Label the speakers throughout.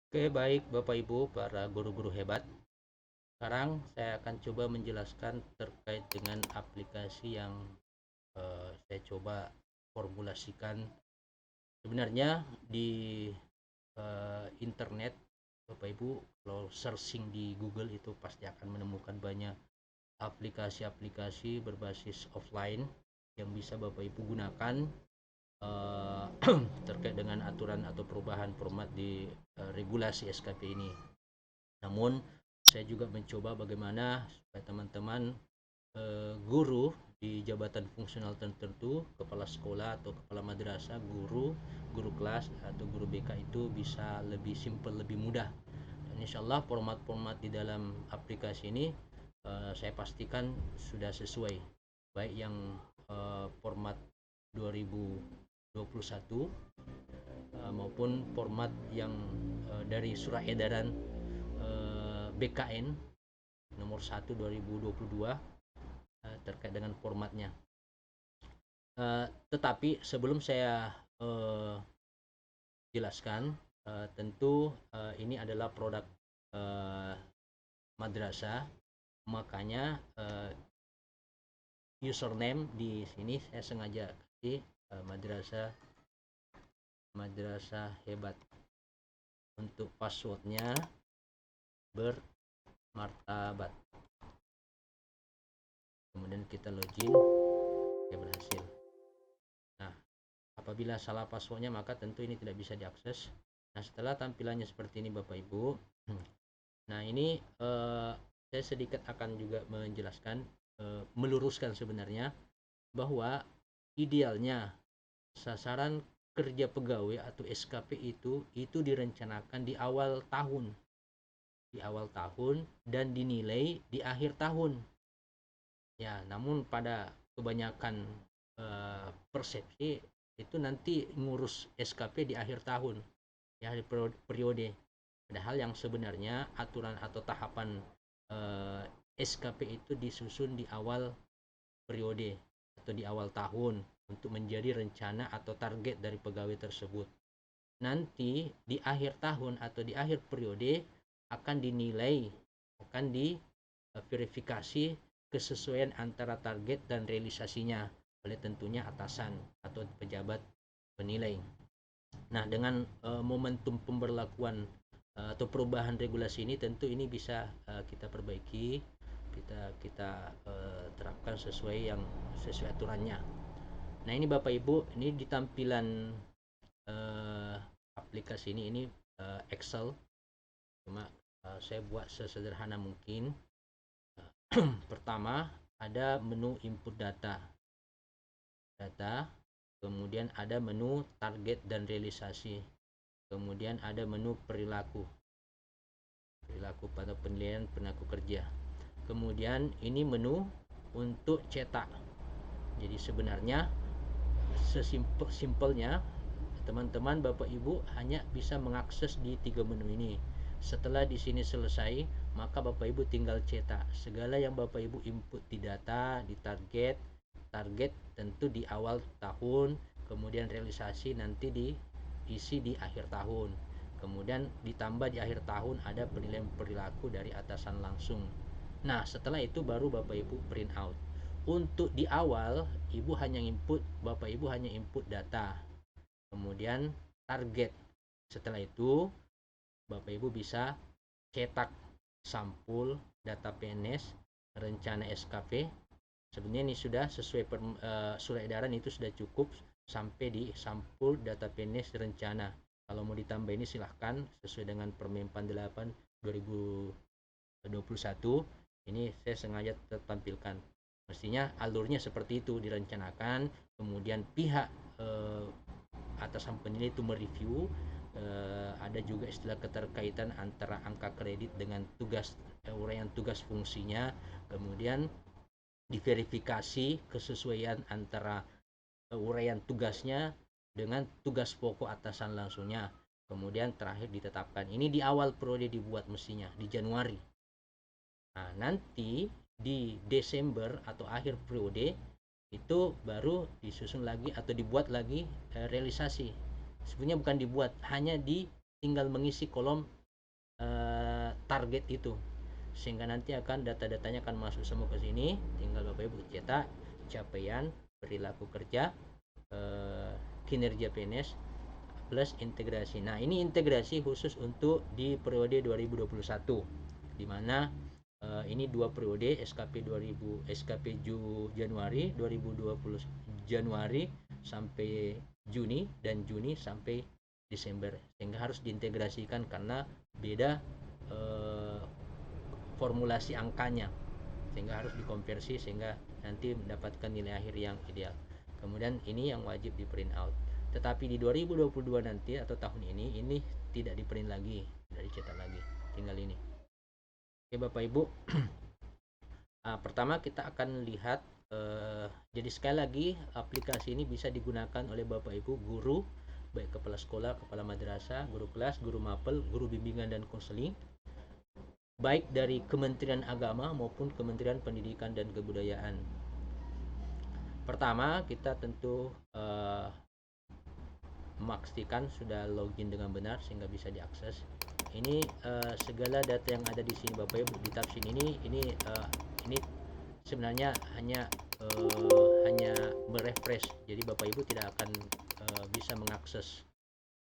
Speaker 1: Oke, baik Bapak Ibu, para guru-guru hebat. Sekarang saya akan coba menjelaskan terkait dengan aplikasi yang saya coba formulasikan. Sebenarnya di internet, Bapak Ibu, kalau searching di Google itu pasti akan menemukan banyak aplikasi-aplikasi berbasis offline yang bisa Bapak Ibu gunakan eh, terkait dengan aturan atau perubahan format di regulasi SKP ini. Namun saya juga mencoba bagaimana supaya teman-teman guru di jabatan fungsional tertentu, kepala sekolah atau kepala madrasah, guru kelas atau guru BK itu bisa lebih simpel, lebih mudah. Dan insya Allah format-format di dalam aplikasi ini saya pastikan sudah sesuai, baik yang format 2021 maupun format yang dari surat edaran BKN nomor 1 2022 terkait dengan formatnya. Tetapi sebelum saya jelaskan, tentu ini adalah produk uh, madrasah, makanya username di sini saya sengaja kasih madrasah madrasah hebat. Untuk passwordnya bermartabat. Kemudian kita login, ya berhasil. Nah, apabila salah passwordnya maka tentu ini tidak bisa diakses. Nah, setelah tampilannya seperti ini Bapak Ibu. Nah, ini saya sedikit akan juga menjelaskan, meluruskan sebenarnya bahwa idealnya sasaran kerja pegawai atau SKP itu direncanakan di awal tahun dan dinilai di akhir tahun. Ya, namun pada kebanyakan persepsi itu nanti ngurus SKP di akhir tahun, ya di periode. Padahal yang sebenarnya aturan atau tahapan SKP itu disusun di awal periode atau di awal tahun untuk menjadi rencana atau target dari pegawai tersebut. Nanti di akhir tahun atau di akhir periode akan dinilai, akan diverifikasi kesesuaian antara target dan realisasinya oleh tentunya atasan atau pejabat penilai. Nah, dengan momentum pemberlakuan atau perubahan regulasi ini tentu ini bisa kita perbaiki, kita terapkan sesuai aturannya. Nah, ini Bapak Ibu, ini di tampilan uh, aplikasi ini Excel, cuma saya buat sesederhana mungkin. Pertama ada menu input data, kemudian ada menu target dan realisasi, kemudian ada menu perilaku pada penilaian perilaku kerja, kemudian ini menu untuk cetak. Jadi sebenarnya sesimpel-simpelnya teman-teman Bapak Ibu hanya bisa mengakses di tiga menu ini. Setelah di sini selesai, maka Bapak Ibu tinggal cetak segala yang Bapak Ibu input di data, di target tentu di awal tahun, kemudian realisasi nanti diisi di akhir tahun. Kemudian ditambah di akhir tahun ada penilaian perilaku dari atasan langsung. Nah, setelah itu baru Bapak Ibu print out. Untuk di awal, Bapak Ibu hanya input data, kemudian target. Setelah itu Bapak Ibu bisa cetak sampul data PNS, rencana SKP. Sebenarnya ini sudah sesuai surat edaran, itu sudah cukup sampai di sampul data PNS rencana. Kalau mau ditambah ini silahkan sesuai dengan Permen 8 2021. Ini saya sengaja tampilkan. Mestinya alurnya seperti itu, direncanakan, kemudian pihak atasan penilai itu mereview, ada juga istilah keterkaitan antara angka kredit dengan uraian tugas fungsinya, kemudian diverifikasi kesesuaian antara uraian tugasnya dengan tugas pokok atasan langsungnya, kemudian terakhir ditetapkan. Ini di awal periode dibuat mestinya di Januari. Nah, nanti di Desember atau akhir periode itu baru disusun lagi atau dibuat lagi realisasi. Sebenarnya bukan dibuat, hanya tinggal mengisi kolom target itu, sehingga nanti akan data-datanya akan masuk semua ke sini. Tinggal Bapak Ibu cetak capaian perilaku kerja, kinerja PNS plus integrasi. Nah, ini integrasi khusus untuk di periode 2021, di mana ini dua periode, SKP 2000 SKP Januari 2020 Januari sampai Juni, dan Juni sampai Desember, sehingga harus diintegrasikan karena beda formulasi angkanya, sehingga harus dikonversi sehingga nanti mendapatkan nilai akhir yang ideal. Kemudian ini yang wajib di print out. Tetapi di 2022 nanti atau tahun ini tidak di print lagi, tidak dicetak lagi, tinggal ini. Oke Bapak Ibu, pertama kita akan lihat, jadi sekali lagi aplikasi ini bisa digunakan oleh Bapak Ibu guru, baik kepala sekolah, kepala madrasah, guru kelas, guru mapel, guru bimbingan dan konseling, baik dari Kementerian Agama maupun Kementerian Pendidikan dan Kebudayaan. Pertama, kita tentu memastikan sudah login dengan benar sehingga bisa diakses. Ini segala data yang ada di sini Bapak Ibu di tab sini ini sebenarnya hanya merefresh. Jadi Bapak Ibu tidak akan bisa mengakses.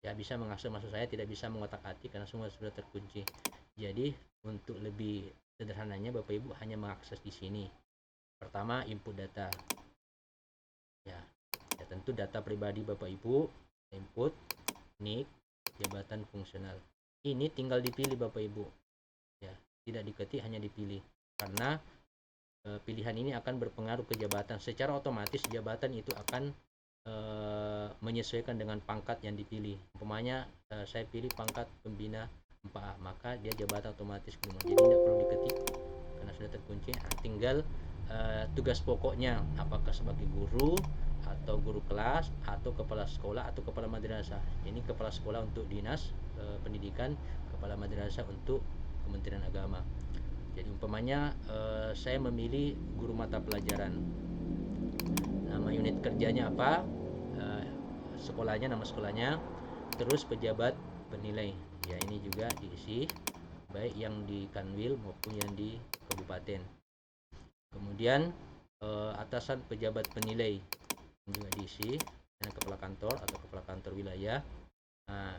Speaker 1: Ya, bisa mengakses, maksud saya tidak bisa mengotak-atik karena semua sudah terkunci. Jadi untuk lebih sederhananya Bapak Ibu hanya mengakses di sini. Pertama, input data. Ya, tentu data pribadi Bapak Ibu, input, NIK, jabatan fungsional. Ini tinggal dipilih Bapak Ibu. Ya, tidak diketik, hanya dipilih. Karena pilihan ini akan berpengaruh ke jabatan. Secara otomatis jabatan itu akan menyesuaikan dengan pangkat yang dipilih. Umpamanya saya pilih pangkat pembina 4A, maka dia jabatan otomatis belum. Jadi tidak perlu diketik karena sudah terkunci. Tinggal tugas pokoknya, apakah sebagai guru atau guru kelas atau kepala sekolah atau kepala madrasah. Ini kepala sekolah untuk dinas pendidikan, kepala madrasah untuk Kementerian Agama. Jadi umpamanya saya memilih guru mata pelajaran, nama unit kerjanya apa, sekolahnya, nama sekolahnya, terus pejabat penilai. Ya, ini juga diisi baik yang di Kanwil maupun yang di kabupaten. Kemudian atasan pejabat penilai juga diisi, dan kepala kantor atau kepala kantor wilayah. Nah,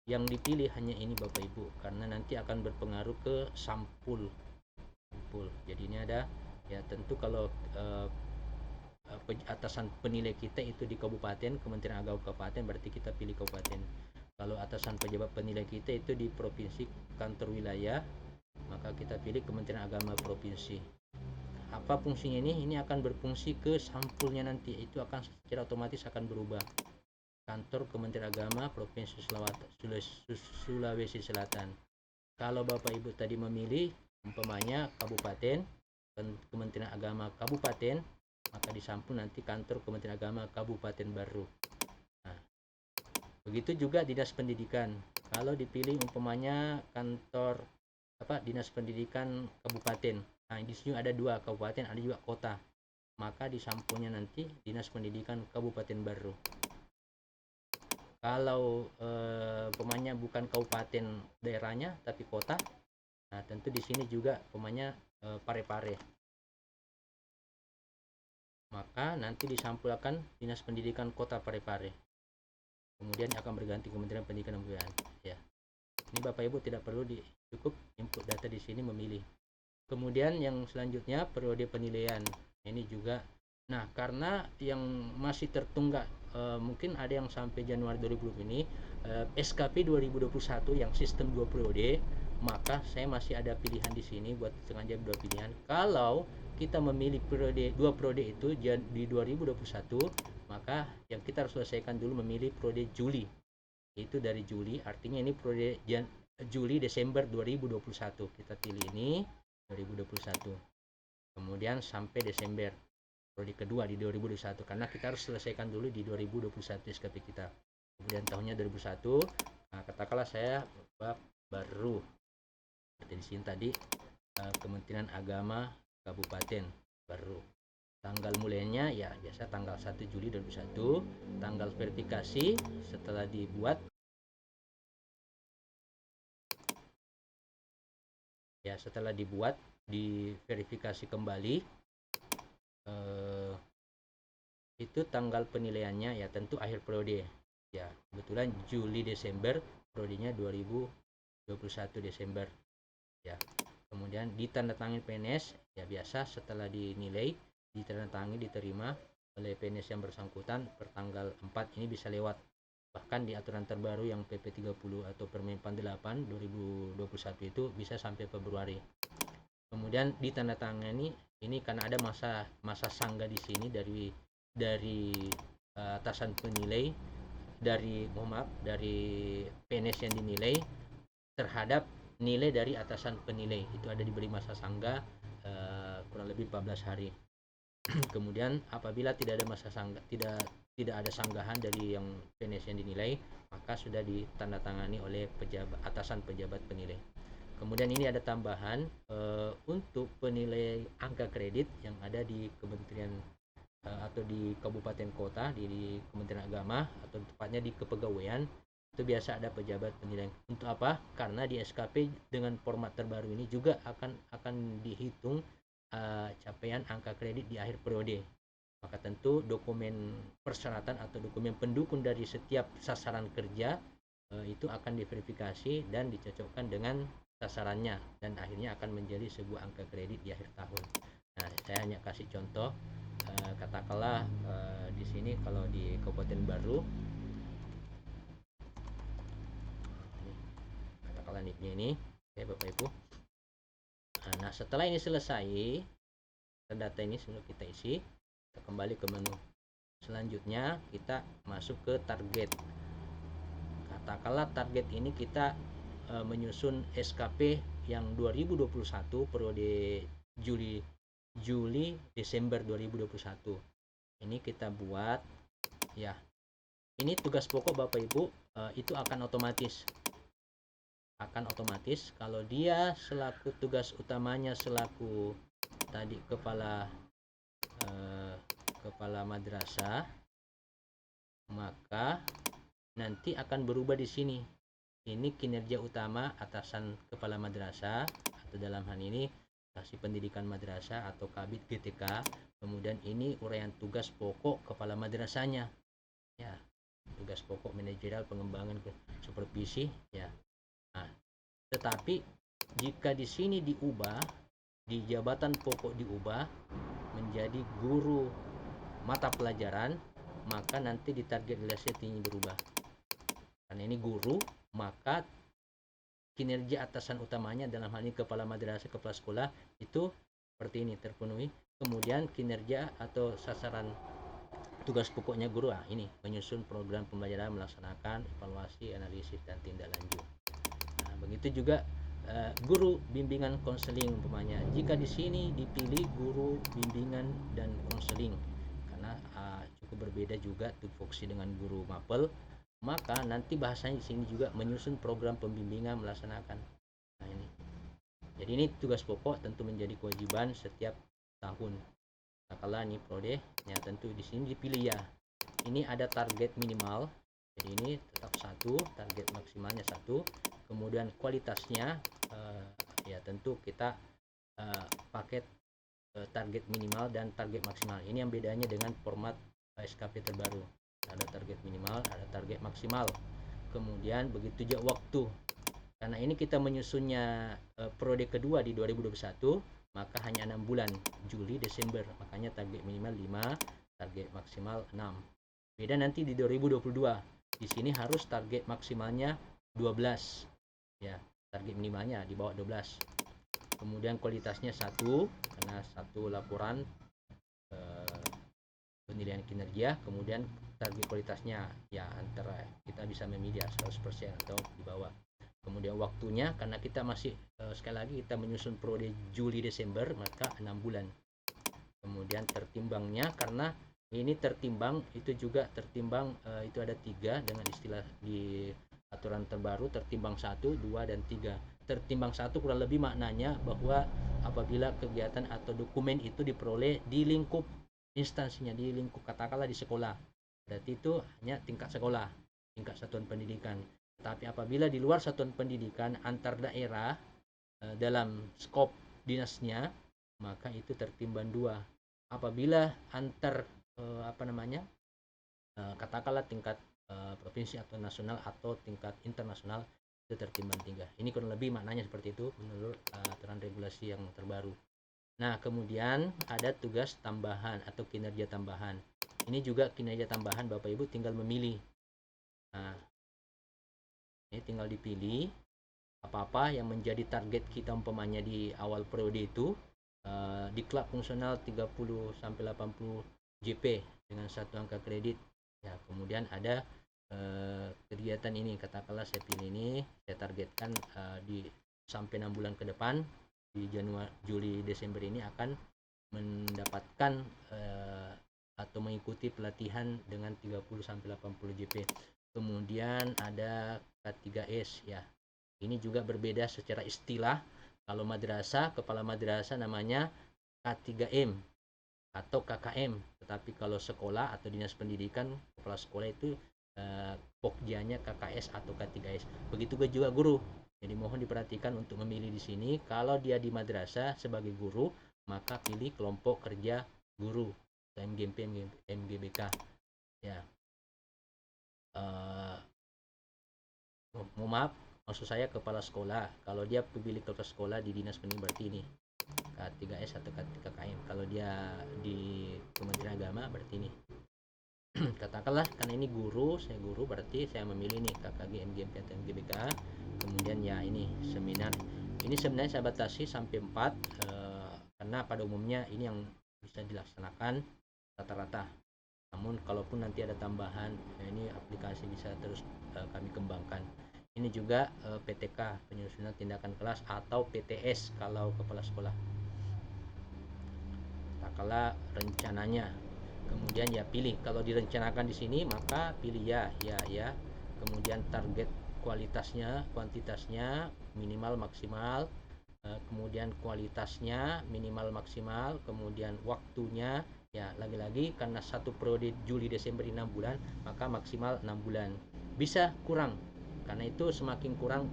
Speaker 1: yang dipilih hanya ini Bapak Ibu karena nanti akan berpengaruh ke sampul. Jadi ini ada, ya tentu kalau atasan penilai kita itu di kabupaten, Kementerian Agama kabupaten, berarti kita pilih kabupaten. Kalau atasan pejabat penilai kita itu di provinsi, kantor wilayah, maka kita pilih Kementerian Agama provinsi. Apa fungsinya ini? Ini akan berfungsi ke sampulnya nanti, itu akan secara otomatis akan berubah. Kantor Kementerian Agama Provinsi Sulawesi Selatan. Kalau Bapak Ibu tadi memilih umpamanya kabupaten, Kementerian Agama kabupaten, maka di sampul nanti kantor Kementerian Agama Kabupaten Baru. Nah, begitu juga dinas pendidikan. Kalau dipilih umpamanya kantor dinas pendidikan kabupaten. Nah, di sini ada dua, kabupaten, ada juga kota. Maka di sampulnya nanti dinas pendidikan Kabupaten Baru. Kalau umpamanya bukan kabupaten daerahnya tapi kota, nah tentu di sini juga umpamanya Parepare. Maka nanti disampulkan dinas pendidikan kota Parepare. Kemudian akan berganti Kementerian Pendidikan dan Kebudayaan. Ya, ini Bapak Ibu tidak perlu cukup input data di sini memilih. Kemudian yang selanjutnya periode penilaian. Ini juga, nah karena yang masih tertunggak, mungkin ada yang sampai Januari 2020 ini, SKP 2021 yang sistem 2 periode, maka saya masih ada pilihan di sini buat sengaja 2 pilihan. Kalau kita memilih periode 2 periode itu di 2021, maka yang kita harus selesaikan dulu memilih periode Juli. Itu dari Juli, artinya ini periode Juli Desember 2021. Kita pilih ini 2021. Kemudian sampai Desember periode kedua di 2021 karena kita harus selesaikan dulu di 2021 SKP kita. Kemudian tahunnya 2001. Nah, katakanlah saya bab baru. Seperti di sini tadi Kementerian Agama Kabupaten Baru. Tanggal mulainya ya biasa tanggal 1 Juli 2021. Tanggal verifikasi setelah dibuat Ya, setelah dibuat, diverifikasi kembali, eh, itu tanggal penilaiannya ya tentu akhir periode. Ya, kebetulan Juli Desember, periodenya 2021 Desember. Ya, kemudian ditandatangani PNS, ya biasa setelah dinilai, ditandatangani diterima oleh PNS yang bersangkutan pertanggal 4 ini bisa lewat. Bahkan di aturan terbaru yang PP 30 atau Permen 8 2021 itu bisa sampai Februari. Kemudian ditandatangani ini karena ada masa sangga di sini dari atasan penilai, dari PNS yang dinilai terhadap nilai dari atasan penilai, itu ada diberi masa sangga kurang lebih 14 hari. Kemudian apabila tidak ada masa sangga, tidak ada sanggahan dari yang PNS yang dinilai, maka sudah ditandatangani oleh atasan pejabat penilai. Kemudian ini ada tambahan untuk penilai angka kredit yang ada di Kementerian atau di kabupaten kota, di Kementerian Agama atau tepatnya di kepegawaian, itu biasa ada pejabat penilaian. Untuk apa? Karena di SKP dengan format terbaru ini juga akan dihitung capaian angka kredit di akhir periode. Maka tentu dokumen persyaratan atau dokumen pendukung dari setiap sasaran kerja itu akan diverifikasi dan dicocokkan dengan sasarannya, dan akhirnya akan menjadi sebuah angka kredit di akhir tahun. Nah, saya hanya kasih contoh, katakanlah di sini kalau di Kabupaten Baru, katakanlah NIP-nya ini, ya Bapak Ibu. Nah, setelah ini selesai, data ini sudah kita isi, kita kembali ke menu. Selanjutnya kita masuk ke target. Katakanlah target ini kita menyusun SKP yang 2021 periode Juli Desember 2021. Ini kita buat ya. Ini tugas pokok Bapak Ibu, itu akan otomatis kalau dia selaku tugas utamanya selaku tadi kepala madrasah, maka nanti akan berubah di sini. Ini kinerja utama atasan kepala madrasah, atau dalam hal ini kasih pendidikan madrasah atau kabid GTK. Kemudian ini uraian tugas pokok kepala madrasahnya. Ya, tugas pokok manajerial, pengembangan, supervisi ya. Nah, tetapi jika di sini diubah, di jabatan pokok diubah menjadi guru mata pelajaran, maka nanti di target nilai ini berubah. Karena ini guru, maka kinerja atasan utamanya dalam hal ini kepala madrasah, kepala sekolah itu seperti ini terpenuhi. Kemudian kinerja atau sasaran tugas pokoknya guru, ini menyusun program pembelajaran, melaksanakan evaluasi, analisis, dan tindak lanjut. Nah, begitu juga guru bimbingan konseling umpamanya. Jika di sini dipilih guru bimbingan dan konseling, karena cukup berbeda juga tupoksi dengan guru mapel, maka nanti bahasanya di sini juga menyusun program pembimbingan, melaksanakan. Nah, ini. Jadi ini tugas pokok tentu menjadi kewajiban setiap tahun. Katakanlah nih prode, ya tentu di sini dipilih ya. Ini ada target minimal, jadi ini tetap 1, target maksimalnya 1. Kemudian kualitasnya ya tentu kita pakai target minimal dan target maksimal. Ini yang bedanya dengan format SKP terbaru. Ada target minimal, ada target maksimal. Kemudian begitu juga waktu. Karena ini kita menyusunnya periode kedua di 2021, maka hanya 6 bulan, Juli Desember. Makanya target minimal 5, target maksimal 6. Beda nanti di 2022. Di sini harus target maksimalnya 12. Ya, target minimalnya di bawah 12. Kemudian kualitasnya 1, karena 1 laporan penilaian kinerja. Kemudian target kualitasnya ya antara kita bisa memilih 100% atau di bawah. Kemudian waktunya, karena kita masih sekali lagi kita menyusun periode Juli Desember, maka 6 bulan. Kemudian tertimbangnya, karena ini tertimbang itu juga tertimbang itu ada 3 dengan istilah di aturan terbaru, tertimbang 1, 2, dan 3. Tertimbang 1 kurang lebih maknanya bahwa apabila kegiatan atau dokumen itu diperoleh di lingkup instansinya, di lingkup katakanlah di sekolah, berarti itu hanya tingkat sekolah, tingkat satuan pendidikan. Tapi apabila di luar satuan pendidikan antar daerah, dalam skop dinasnya, maka itu tertimbang 2. Apabila antar katakanlah tingkat provinsi atau nasional atau tingkat internasional, itu tertimbang 3. Ini kurang lebih maknanya seperti itu menurut aturan regulasi yang terbaru. Nah, kemudian ada tugas tambahan atau kinerja tambahan. Ini juga kinerja tambahan, Bapak Ibu tinggal memilih. Nah, ini tinggal dipilih apa-apa yang menjadi target kita umpamanya di awal periode itu, di klub fungsional 30 sampai 80 JP dengan satu angka kredit. Ya, kemudian ada kegiatan ini, katakanlah saya pilih ini, saya targetkan di sampai 6 bulan ke depan di Januari, Juli, Desember ini akan mendapatkan atau mengikuti pelatihan dengan 30 sampai 80 JP. Kemudian ada K3S ya. Ini juga berbeda secara istilah. Kalau madrasah, kepala madrasah namanya K3M atau KKM. Tetapi kalau sekolah atau dinas pendidikan, kepala sekolah itu pokjanya KKS atau K3S. Begitu juga guru. Jadi mohon diperhatikan untuk memilih di sini. Kalau dia di madrasah sebagai guru, maka pilih kelompok kerja guru, MGMP, MGBK. Ya. Maaf, maksud saya kepala sekolah. Kalau dia pemilik kepala sekolah di dinas pendidikan berarti ini K3S atau KKM. Kalau dia di Kementerian Agama berarti ini. Katakanlah karena ini guru, saya guru berarti saya memilih nih KKG, MGMP atau MGBK. Kemudian ya ini seminar. Ini sebenarnya saya batasi sampai 4 karena pada umumnya ini yang bisa dilaksanakan rata-rata. Namun kalaupun nanti ada tambahan, ini aplikasi bisa terus kami kembangkan. Ini juga PTK, penyusunan tindakan kelas, atau PTS kalau kepala sekolah. Kala rencananya. Kemudian ya pilih, kalau direncanakan di sini maka pilih ya. Kemudian target kualitasnya, kuantitasnya minimal maksimal, kemudian kualitasnya minimal maksimal, kemudian waktunya ya lagi-lagi karena satu periode Juli Desember 6 bulan, maka maksimal 6 bulan. Bisa kurang, karena itu semakin kurang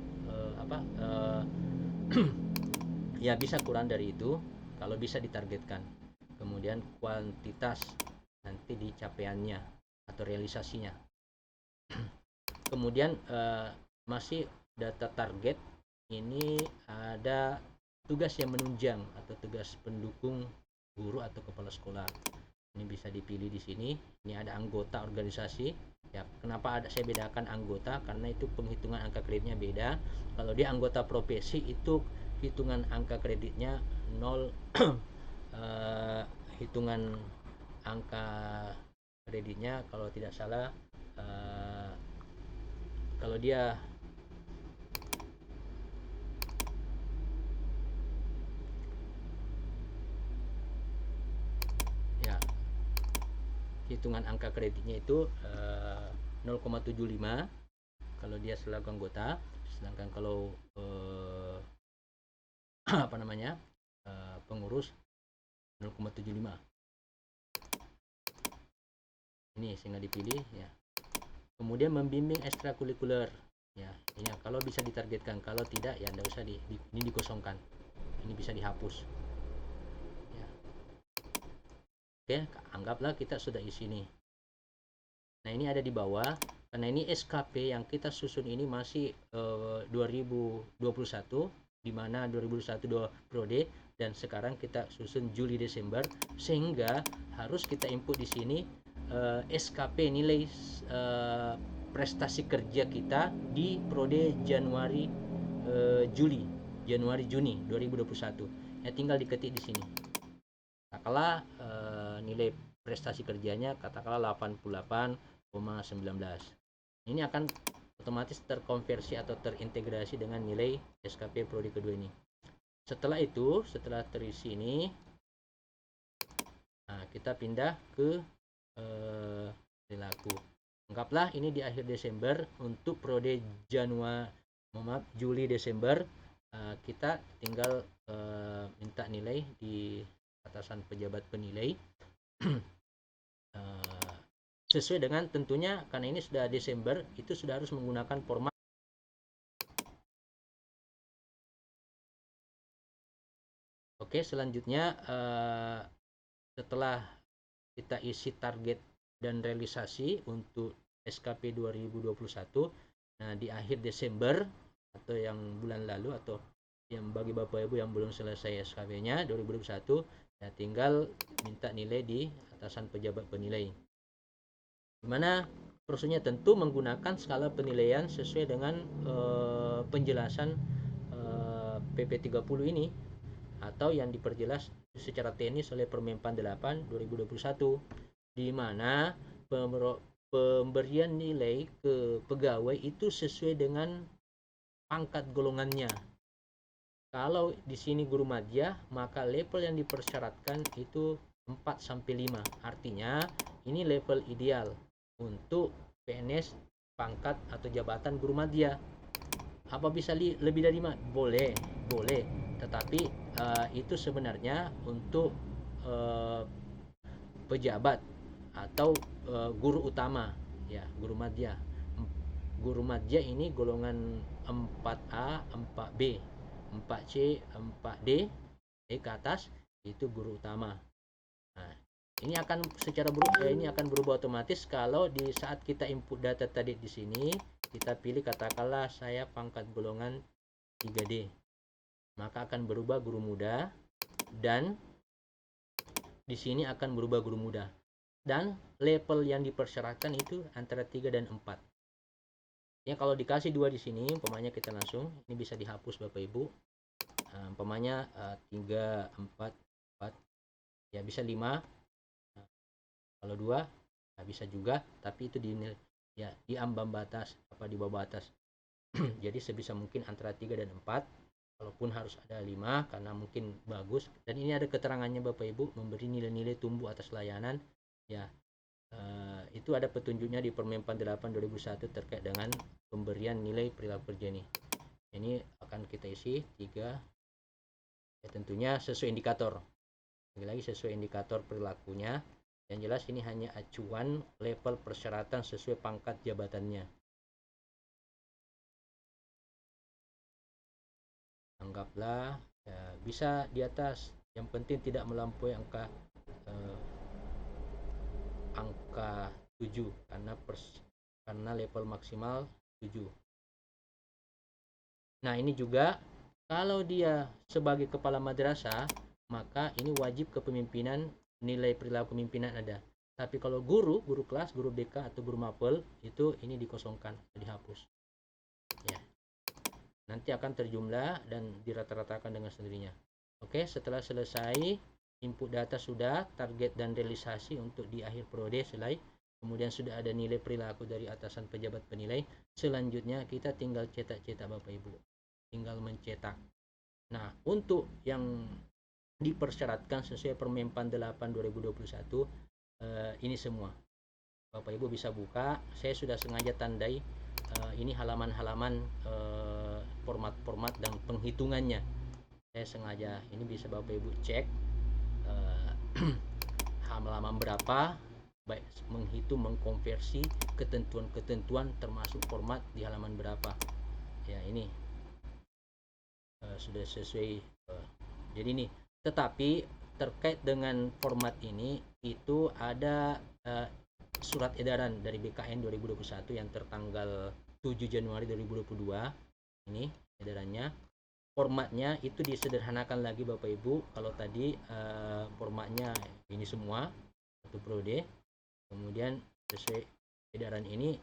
Speaker 1: ya bisa kurang dari itu kalau bisa ditargetkan. Kemudian kuantitas nanti di capaiannya atau realisasinya. Kemudian masih data target ini ada tugas yang menunjang atau tugas pendukung guru atau kepala sekolah. Ini bisa dipilih di sini. Ini ada anggota organisasi. Ya, kenapa saya bedakan anggota? Karena itu penghitungan angka kreditnya beda. Kalau dia anggota profesi itu hitungan angka kreditnya 0 hitungan angka kreditnya kalau tidak salah kalau dia ya hitungan angka kreditnya itu 0,75 kalau dia selaku anggota, sedangkan kalau pengurus 0,75. Ini sehingga dipilih ya. Kemudian membimbing ekstrakurikuler ya, ini kalau bisa ditargetkan, kalau tidak ya tidak usah ini dikosongkan, ini bisa dihapus ya. Oke, anggaplah kita sudah isi nih. Nah ini ada di bawah, karena ini SKP yang kita susun ini masih 2021, di mana 2021 periode dan sekarang kita susun Juli Desember, sehingga harus kita input di sini SKP nilai prestasi kerja kita di periode Januari Juni 2021. Ya tinggal diketik di sini. Katakanlah nilai prestasi kerjanya katakanlah 88,19. Ini akan otomatis terkonversi atau terintegrasi dengan nilai SKP prodi kedua ini. Setelah itu, setelah terisi ini, nah, kita pindah ke perilaku. Anggaplah ini di akhir Desember untuk periode Juli Desember, kita tinggal minta nilai di atasan pejabat penilai sesuai dengan tentunya karena ini sudah Desember, itu sudah harus menggunakan format Oke, selanjutnya setelah kita isi target dan realisasi untuk SKP 2021, nah di akhir Desember atau yang bulan lalu, atau yang bagi Bapak Ibu yang belum selesai SKP-nya 2021, ya tinggal minta nilai di atasan pejabat penilai. Dimana prosesnya tentu menggunakan skala penilaian sesuai dengan penjelasan PP 30 ini, atau yang diperjelas secara teknis oleh Permenpan 8 2021, di mana pemberian nilai ke pegawai itu sesuai dengan pangkat golongannya. Kalau di sini guru madya, maka level yang dipersyaratkan itu 4 sampai 5. Artinya ini level ideal untuk PNS pangkat atau jabatan guru madya. Apa bisa lebih dari 5? Boleh, boleh. Tetapi itu sebenarnya untuk pejabat atau guru utama, ya, guru madya. Guru madya ini golongan 4A, 4B, 4C, 4D, ke atas itu guru utama. Nah, ini akan berubah otomatis kalau di saat kita input data tadi di sini kita pilih katakanlah saya pangkat golongan 3D, maka akan berubah guru muda, dan di sini akan berubah guru muda, dan level yang dipersyaratkan itu antara 3 dan 4. Ya, kalau dikasih 2 di sini, umpamanya kita langsung ini bisa dihapus Bapak Ibu. Umpamanya 3, 4, 4, ya bisa 5. Kalau 2 bisa juga, tapi itu di ya di ambang batas, apa di bawah batas. Jadi sebisa mungkin antara 3 dan 4, walaupun harus ada 5 karena mungkin bagus. Dan ini ada keterangannya Bapak Ibu, memberi nilai-nilai tumbuh atas layanan, ya. Itu ada petunjuknya di Permenpan 8 2001 terkait dengan pemberian nilai perilaku kerja ini. Ini akan kita isi 3, ya, tentunya sesuai indikator. Lagi sesuai indikator perilakunya. Yang jelas ini hanya acuan level persyaratan sesuai pangkat jabatannya. Anggaplah ya, bisa di atas, yang penting tidak melampaui angka 7 karena level maksimal 7. Nah, ini juga kalau dia sebagai kepala madrasah, maka ini wajib kepemimpinan, nilai perilaku pemimpinan ada. Tapi kalau guru kelas, guru BK atau guru mapel, itu ini dikosongkan, dihapus. Ya. Nanti akan terjumlah dan dirata-ratakan dengan sendirinya. Oke, setelah selesai input data sudah, target dan realisasi untuk di akhir periode selesai, kemudian sudah ada nilai perilaku dari atasan pejabat penilai. Selanjutnya kita tinggal cetak-cetak Bapak Ibu. Tinggal mencetak. Nah, untuk yang dipersyaratkan sesuai Permenpan 8 2021, ini semua. Bapak Ibu bisa buka. Saya sudah sengaja tandai ini halaman-halaman format-format dan penghitungannya. Saya sengaja, ini bisa Bapak Ibu cek halaman berapa, baik menghitung, mengkonversi ketentuan-ketentuan termasuk format di halaman berapa. Ya, ini sudah sesuai. Jadi ini, tetapi terkait dengan format ini itu ada surat edaran dari BKN 2021 yang tertanggal 7 Januari 2022. Ini edarannya. Formatnya itu disederhanakan lagi Bapak Ibu. Kalau tadi formatnya ini semua satu periode, kemudian sesuai edaran ini,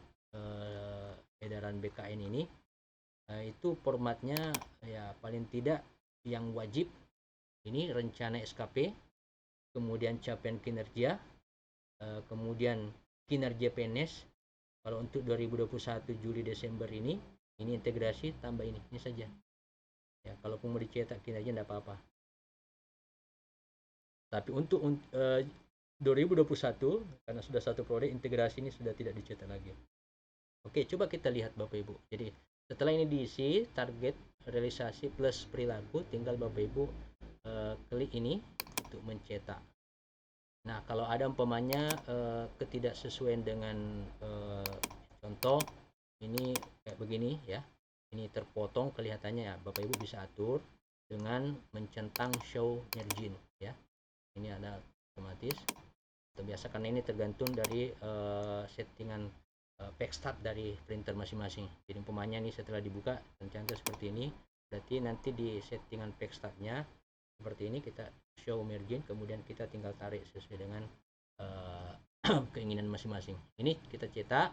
Speaker 1: edaran BKN ini, itu formatnya ya paling tidak yang wajib ini rencana SKP, kemudian capaian kinerja, kemudian kinerja PNS. Kalau untuk 2021 Juli Desember ini integrasi tambah ini saja. Ya, kalaupun mau dicetak kinerja tidak apa-apa. Tapi untuk 2021 karena sudah satu periode, integrasi ini sudah tidak dicetak lagi. Oke, coba kita lihat Bapak Ibu. Jadi setelah ini diisi target, realisasi plus perilaku, tinggal Bapak Ibu klik ini untuk mencetak. Nah, kalau ada umpamanya ketidaksesuaian dengan contoh ini kayak begini ya, ini terpotong kelihatannya, ya Bapak Ibu bisa atur dengan mencentang show margin ya. Ini ada otomatis atau biasa, karena ini tergantung dari settingan backstart dari printer masing-masing. Jadi umpamanya nih setelah dibuka ternyata seperti ini, berarti nanti di settingan backstartnya seperti ini, kita show margin, kemudian kita tinggal tarik sesuai dengan keinginan masing-masing. Ini kita cetak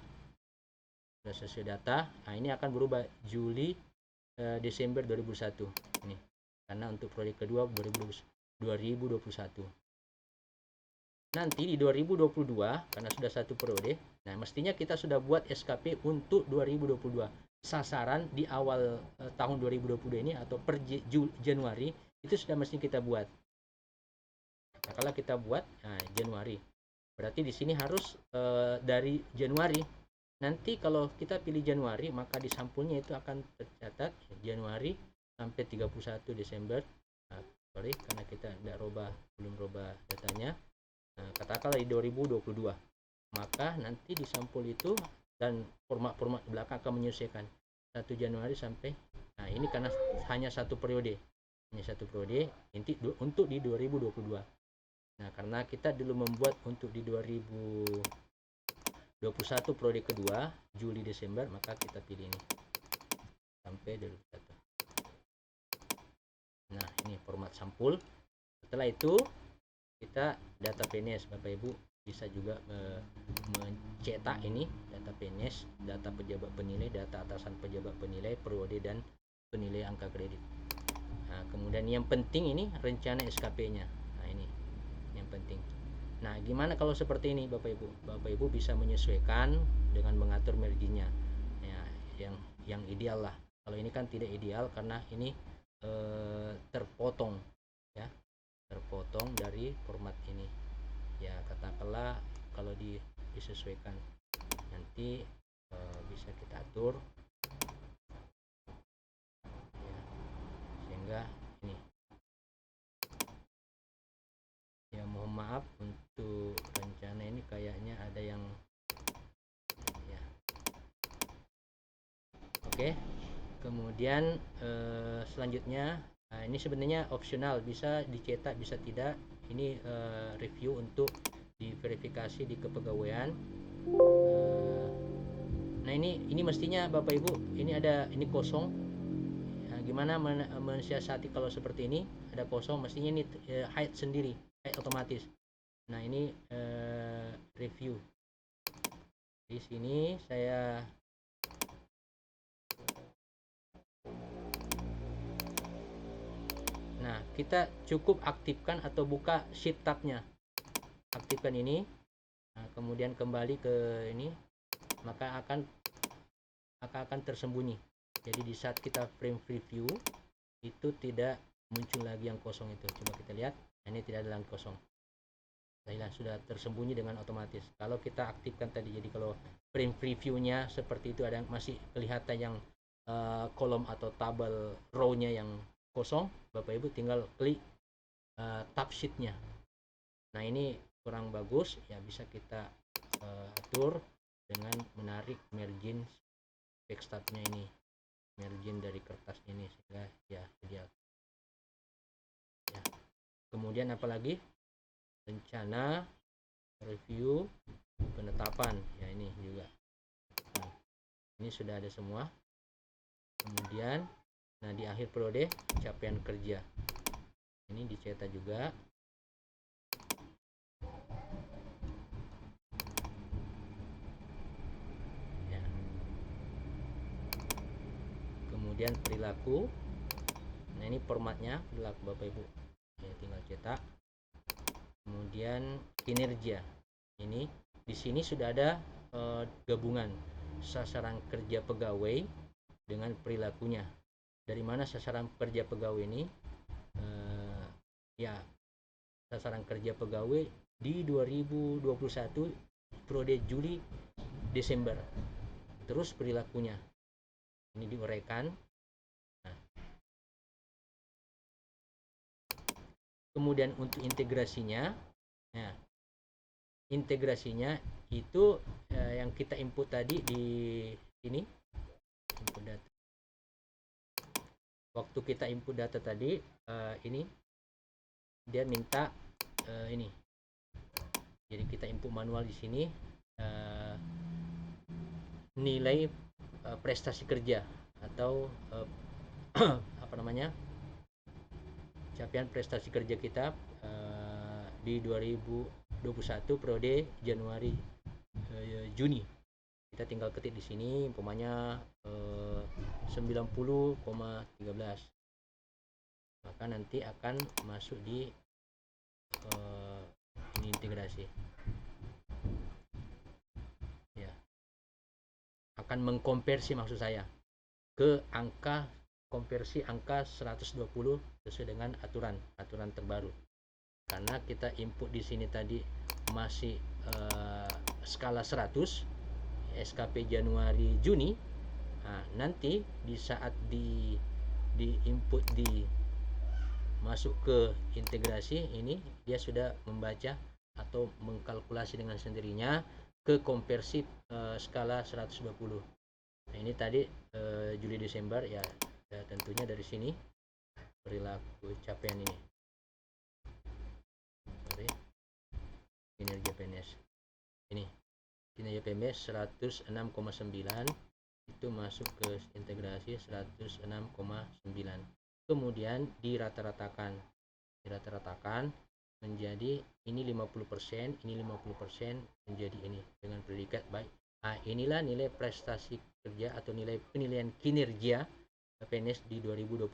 Speaker 1: sudah sesuai data. Nah, ini akan berubah Juli Desember 2021 ini, karena untuk proyek kedua 2021. Nanti di 2022 karena sudah satu periode, nah mestinya kita sudah buat SKP untuk 2022. Sasaran di awal tahun 2022 ini atau per Januari itu sudah mesti kita buat. Nah, kalau kita buat Januari, berarti di sini harus dari Januari. Nanti kalau kita pilih Januari, maka di sampulnya itu akan tercatat Januari sampai 31 Desember. Nah, sorry karena kita belum rubah datanya. Nah, katakanlah di 2022, maka nanti di sampul itu dan format-format belakang akan menyesuaikan 1 Januari sampai, nah ini karena hanya satu periode untuk di 2022. Nah, karena kita dulu membuat untuk di 2021 periode kedua Juli Desember, maka kita pilih ini sampai 2021. Nah, ini format sampul. Setelah itu kita data PNS, Bapak Ibu bisa juga mencetak ini data PNS, data pejabat penilai, data atasan pejabat penilai, periode dan penilai angka kredit. Nah, kemudian yang penting ini rencana SKP-nya. Nah, ini yang penting. Nah, gimana kalau seperti ini Bapak Ibu? Bapak Ibu bisa menyesuaikan dengan mengatur marginnya. Ya, yang ideal lah. Kalau ini kan tidak ideal karena ini terpotong ya. Terpotong dari format ini. Ya, katakanlah kalau disesuaikan nanti bisa kita atur ya, sehingga ini ya, mohon maaf untuk rencana ini kayaknya ada yang ya. Oke, kemudian selanjutnya, nah ini sebenarnya opsional, bisa dicetak bisa tidak. Ini review untuk diverifikasi di kepegawaian. Nah, ini mestinya Bapak Ibu ini kosong. Nah, gimana mensiasati kalau seperti ini ada kosong, mestinya ini hide sendiri, hide otomatis. Nah, ini review. Di sini saya nah, kita cukup aktifkan atau buka sheet tab-nya. Aktifkan ini. Nah, kemudian kembali ke ini, maka akan tersembunyi. Jadi di saat kita frame preview itu tidak muncul lagi yang kosong itu. Coba kita lihat. Nah, ini tidak ada lagi kosong. Nah, sudah tersembunyi dengan otomatis. Kalau kita aktifkan tadi, jadi kalau frame preview-nya seperti itu ada masih kelihatan yang kolom atau tabel row-nya yang kosong, Bapak Ibu tinggal klik tab sheet-nya. Nah, ini kurang bagus ya, bisa kita atur dengan menarik margin backstart-nya ini, margin dari kertas ini sehingga ya ideal. Ya. Kemudian apalagi rencana, review, penetapan ya, ini juga. Nah, ini sudah ada semua. Kemudian nah di akhir periode capaian kerja ini dicetak juga. Ya. Kemudian perilaku. Nah, ini formatnya perilaku Bapak Ibu. Ya, tinggal cetak. Kemudian kinerja. Ini di sini sudah ada gabungan sasaran kerja pegawai dengan perilakunya. Dari mana sasaran kerja pegawai ini? Ya, sasaran kerja pegawai di 2021 periode Juli Desember. Terus perilakunya ini diuraikan. Nah, kemudian untuk integrasinya, nah, integrasinya itu yang kita input tadi di ini, input data. waktu kita input data tadi, ini dia minta ini. Jadi kita input manual di sini nilai prestasi kerja atau apa namanya, capaian prestasi kerja kita di 2021 periode Januari Juni. Kita tinggal ketik di sini umpamanya 90,13, maka nanti akan masuk di ini integrasi ya, akan mengkonversi maksud saya ke angka konversi angka 120 sesuai dengan aturan terbaru. Karena kita input di sini tadi masih skala 100 SKP Januari Juni. Nah, nanti di saat di input di masuk ke integrasi ini, dia sudah membaca atau mengkalkulasi dengan sendirinya ke konversi skala 120. Nah, ini tadi Juli Desember ya, tentunya dari sini perilaku capaian ini. Kinerja PNS. Ini kinerja PNS 106,9 itu masuk ke integrasi 106,9. Kemudian dirata-ratakan menjadi ini 50%, ini 50% menjadi ini dengan predikat baik. Nah, inilah nilai prestasi kerja atau nilai penilaian kinerja PNS di 2021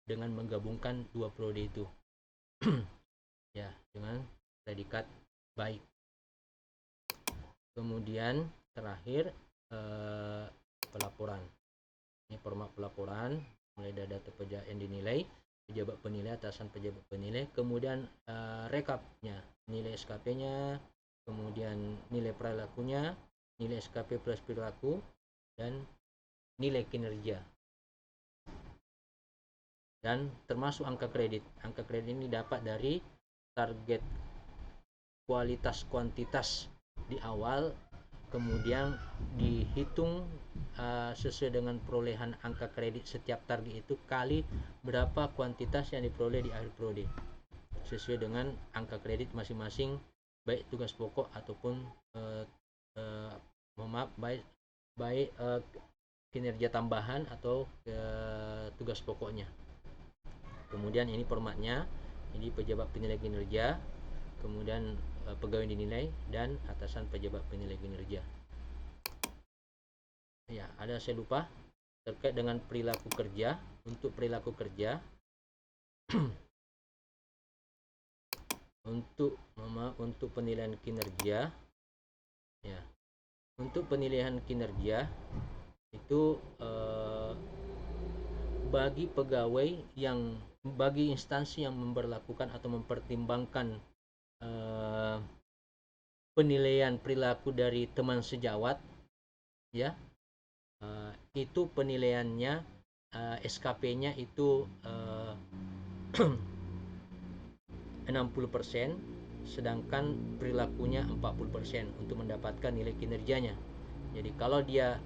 Speaker 1: dengan menggabungkan dua periode itu. Ya, dengan predikat baik. Kemudian terakhir pelaporan. Ini format pelaporan mulai dari data pejabat yang dinilai, pejabat penilai, atasan pejabat penilai, kemudian rekapnya, nilai SKP-nya, kemudian nilai perilakunya, nilai SKP plus perilaku, dan nilai kinerja. Dan termasuk angka kredit. Angka kredit ini dapat dari target kualitas kuantitas di awal, kemudian dihitung sesuai dengan perolehan angka kredit setiap target itu kali berapa kuantitas yang diperoleh di akhir periode sesuai dengan angka kredit masing-masing, baik tugas pokok ataupun baik kinerja tambahan atau tugas pokoknya. Kemudian ini formatnya, ini pejabat penilai kinerja, kemudian pegawai dinilai, dan atasan pejabat penilai kinerja. Ya, ada saya lupa terkait dengan perilaku kerja. Untuk perilaku kerja untuk penilaian kinerja ya. Untuk penilaian kinerja itu bagi pegawai yang bagi instansi yang memberlakukan atau mempertimbangkan penilaian perilaku dari teman sejawat ya, itu penilaiannya SKP-nya itu 60%, sedangkan perilakunya 40% untuk mendapatkan nilai kinerjanya. Jadi kalau dia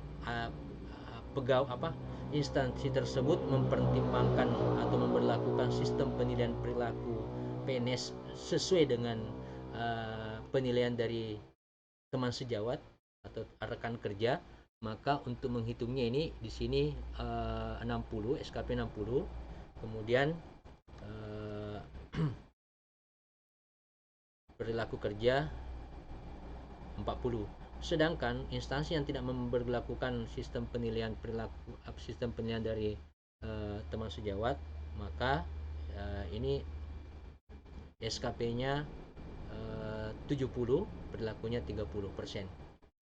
Speaker 1: instansi tersebut mempertimbangkan atau memberlakukan sistem penilaian perilaku PNS sesuai dengan penilaian dari teman sejawat atau rekan kerja, maka untuk menghitungnya ini di sini 60 SKP 60, kemudian perilaku kerja 40. Sedangkan instansi yang tidak memberlakukan sistem penilaian perilaku, sistem penilaian dari teman sejawat, maka ini SKP-nya 70, perilakunya 30%.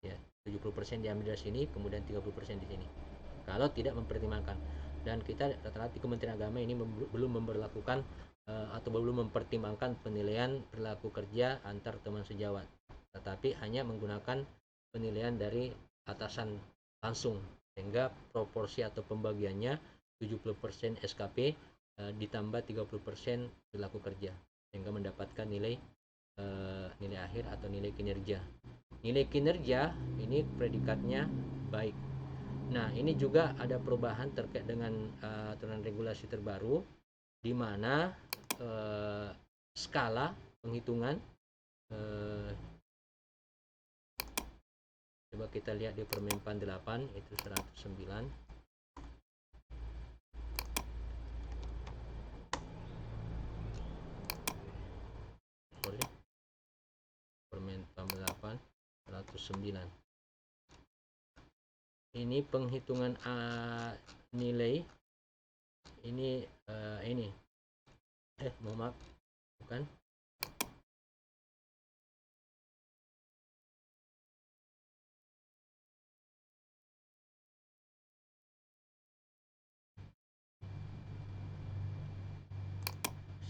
Speaker 1: Ya, 70% diambil dari sini, kemudian 30% di sini. Kalau tidak mempertimbangkan. Dan kita rata-rata di Kementerian Agama ini belum memberlakukan atau belum mempertimbangkan penilaian perilaku kerja antar teman sejawat, tetapi hanya menggunakan penilaian dari atasan langsung, sehingga proporsi atau pembagiannya 70% SKP ditambah 30% perilaku kerja, sehingga mendapatkan nilai akhir atau nilai kinerja. Nilai kinerja ini predikatnya baik. Nah, ini juga ada perubahan terkait dengan aturan regulasi terbaru, di mana skala penghitungan, coba kita lihat di Permenpan 8 itu 109. Sorry, Permenpan 8 109. Ini penghitungan nilai ini mohon maaf, bukan,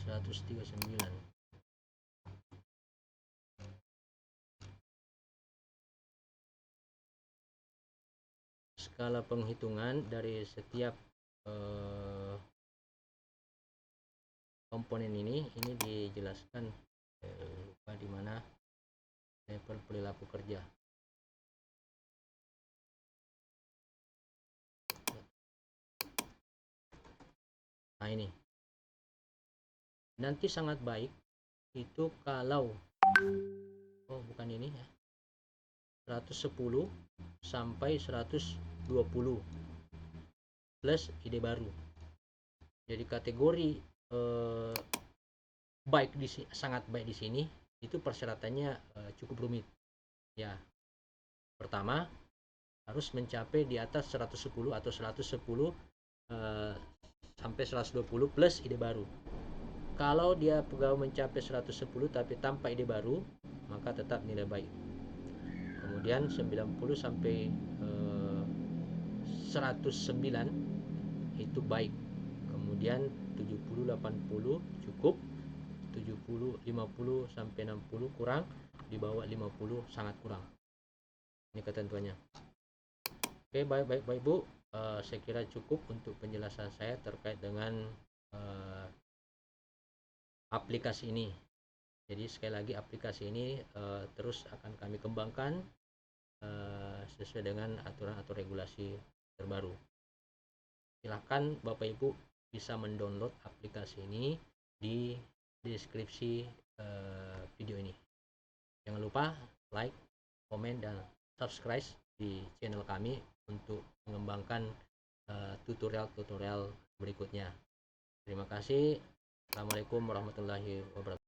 Speaker 1: (139). Skala penghitungan dari setiap komponen ini dijelaskan lupa di mana level perilaku kerja. Nah, ini nanti sangat baik itu kalau bukan ini ya, 110 sampai 120 plus ide baru. Jadi kategori baik sangat baik di sini itu persyaratannya cukup rumit. Ya, pertama harus mencapai di atas 110 atau 110 sampai 120 plus ide baru. Kalau dia pegawai mencapai 110 tapi tanpa ide baru, maka tetap nilai baik. Kemudian 90 sampai 109 itu baik. Kemudian 70 80 cukup. 70 50 sampai 60 kurang, di bawah 50 sangat kurang. Ini ketentuannya. Oke, baik Bu. Saya kira cukup untuk penjelasan saya terkait dengan aplikasi ini. Jadi sekali lagi aplikasi ini terus akan kami kembangkan sesuai dengan aturan atau regulasi terbaru. Silahkan Bapak Ibu bisa mendownload aplikasi ini di deskripsi video ini. Jangan lupa like, komen, dan subscribe di channel kami untuk mengembangkan tutorial-tutorial berikutnya. Terima kasih. Assalamualaikum warahmatullahi wabarakatuh.